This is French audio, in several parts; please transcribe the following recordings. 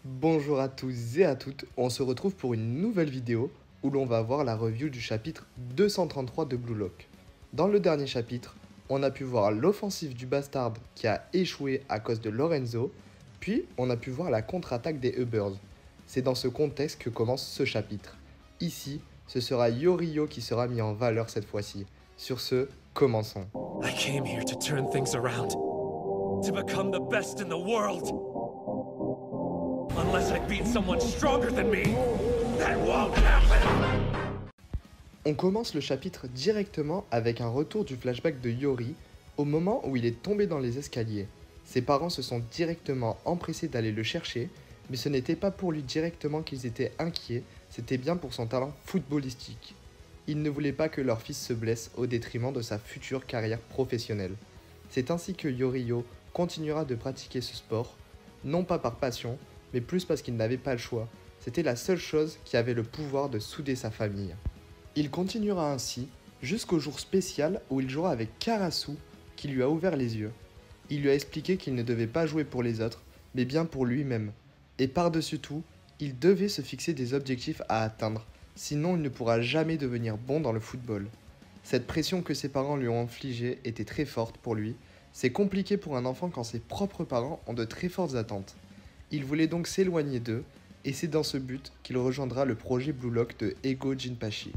Bonjour à tous et à toutes, on se retrouve pour une nouvelle vidéo où l'on va voir la review du chapitre 233 de Blue Lock. Dans le dernier chapitre, on a pu voir l'offensive du Bastard qui a échoué à cause de Lorenzo, puis on a pu voir la contre-attaque des Ubbers. C'est dans ce contexte que commence ce chapitre. Ici, ce sera Yorio qui sera mis en valeur cette fois-ci. Sur ce, commençons. I came here to turn things around, to become the best in the world. Unless I beat someone stronger than me, that won't happen! On commence le chapitre directement avec un retour du flashback de Yori au moment où il est tombé dans les escaliers. Ses parents se sont directement empressés d'aller le chercher, mais ce n'était pas pour lui directement qu'ils étaient inquiets, c'était bien pour son talent footballistique. Ils ne voulaient pas que leur fils se blesse au détriment de sa future carrière professionnelle. C'est ainsi que Yorio continuera de pratiquer ce sport, non pas par passion, mais plus parce qu'il n'avait pas le choix. C'était la seule chose qui avait le pouvoir de souder sa famille. Il continuera ainsi jusqu'au jour spécial où il jouera avec Karasu qui lui a ouvert les yeux. Il lui a expliqué qu'il ne devait pas jouer pour les autres, mais bien pour lui-même. Et par-dessus tout, il devait se fixer des objectifs à atteindre, sinon il ne pourra jamais devenir bon dans le football. Cette pression que ses parents lui ont infligée était très forte pour lui. C'est compliqué pour un enfant quand ses propres parents ont de très fortes attentes. Il voulait donc s'éloigner d'eux, et c'est dans ce but qu'il rejoindra le projet Blue Lock de Ego Jinpachi.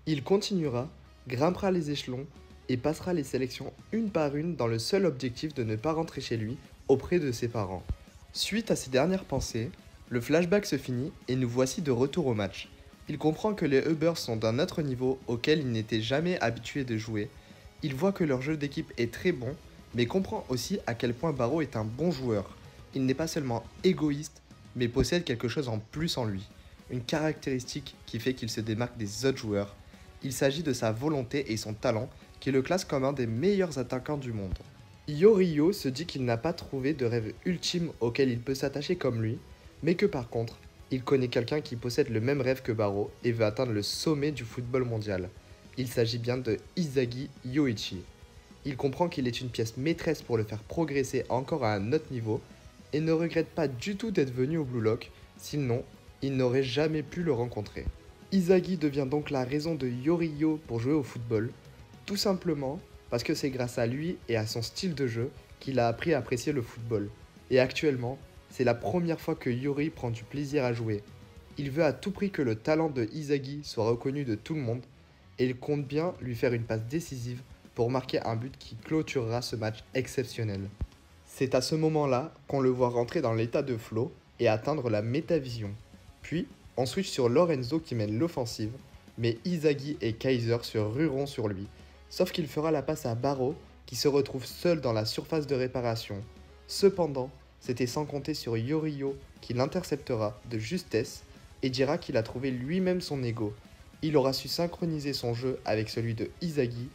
Il continuera, grimpera les échelons et passera les sélections une par une dans le seul objectif de ne pas rentrer chez lui auprès de ses parents. Suite à ces dernières pensées, le flashback se finit et nous voici de retour au match. Il comprend que les Ubbers sont d'un autre niveau auquel il n'était jamais habitué de jouer. Il voit que leur jeu d'équipe est très bon, mais comprend aussi à quel point Barreau est un bon joueur. Il n'est pas seulement égoïste, mais possède quelque chose en plus en lui. Une caractéristique qui fait qu'il se démarque des autres joueurs. Il s'agit de sa volonté et son talent qui le classe comme un des meilleurs attaquants du monde. Yorio se dit qu'il n'a pas trouvé de rêve ultime auquel il peut s'attacher comme lui, mais que par contre, il connaît quelqu'un qui possède le même rêve que Barreau et veut atteindre le sommet du football mondial. Il s'agit bien de Isagi Yoichi. Il comprend qu'il est une pièce maîtresse pour le faire progresser encore à un autre niveau et ne regrette pas du tout d'être venu au Blue Lock, sinon il n'aurait jamais pu le rencontrer. Isagi devient donc la raison de Yorio pour jouer au football, tout simplement parce que c'est grâce à lui et à son style de jeu qu'il a appris à apprécier le football. Et actuellement, c'est la première fois que Yori prend du plaisir à jouer. Il veut à tout prix que le talent de Isagi soit reconnu de tout le monde, et il compte bien lui faire une passe décisive pour marquer un but qui clôturera ce match exceptionnel. C'est à ce moment-là qu'on le voit rentrer dans l'état de flow et atteindre la métavision. Puis, on switch sur Lorenzo qui mène l'offensive, mais Isagi et Kaiser se rueront sur lui, sauf qu'il fera la passe à Barreau qui se retrouve seul dans la surface de réparation. Cependant, c'était sans compter sur Yorio qui l'interceptera de justesse et dira qu'il a trouvé lui-même son ego. Il aura su synchroniser son jeu avec celui de Isagi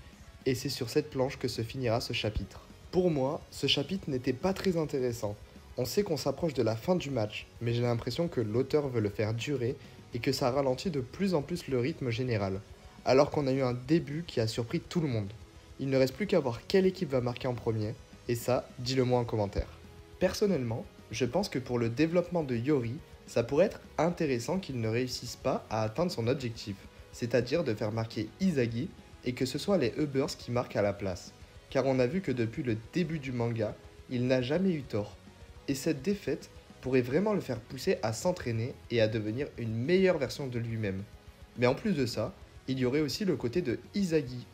et c'est sur cette planche que se finira ce chapitre. Pour moi, ce chapitre n'était pas très intéressant. On sait qu'on s'approche de la fin du match, mais j'ai l'impression que l'auteur veut le faire durer et que ça ralentit de plus en plus le rythme général, alors qu'on a eu un début qui a surpris tout le monde. Il ne reste plus qu'à voir quelle équipe va marquer en premier, et ça, dis-le moi en commentaire. Personnellement, je pense que pour le développement de Yori, ça pourrait être intéressant qu'il ne réussisse pas à atteindre son objectif, c'est-à-dire de faire marquer Isagi et que ce soit les Ubbers qui marquent à la place. Car on a vu que depuis le début du manga, il n'a jamais eu tort. Et cette défaite pourrait vraiment le faire pousser à s'entraîner et à devenir une meilleure version de lui-même. Mais en plus de ça, il y aurait aussi le côté de Isagi.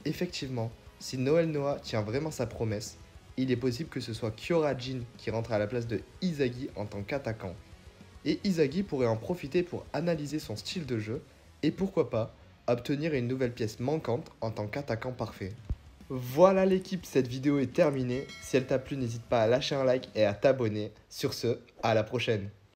Effectivement, si Noel Noah tient vraiment sa promesse, il est possible que ce soit Kyorajin qui rentre à la place de Isagi en tant qu'attaquant. Et Isagi pourrait en profiter pour analyser son style de jeu et pourquoi pas obtenir une nouvelle pièce manquante en tant qu'attaquant parfait. Voilà l'équipe, cette vidéo est terminée. Si elle t'a plu, n'hésite pas à lâcher un like et à t'abonner. Sur ce, à la prochaine.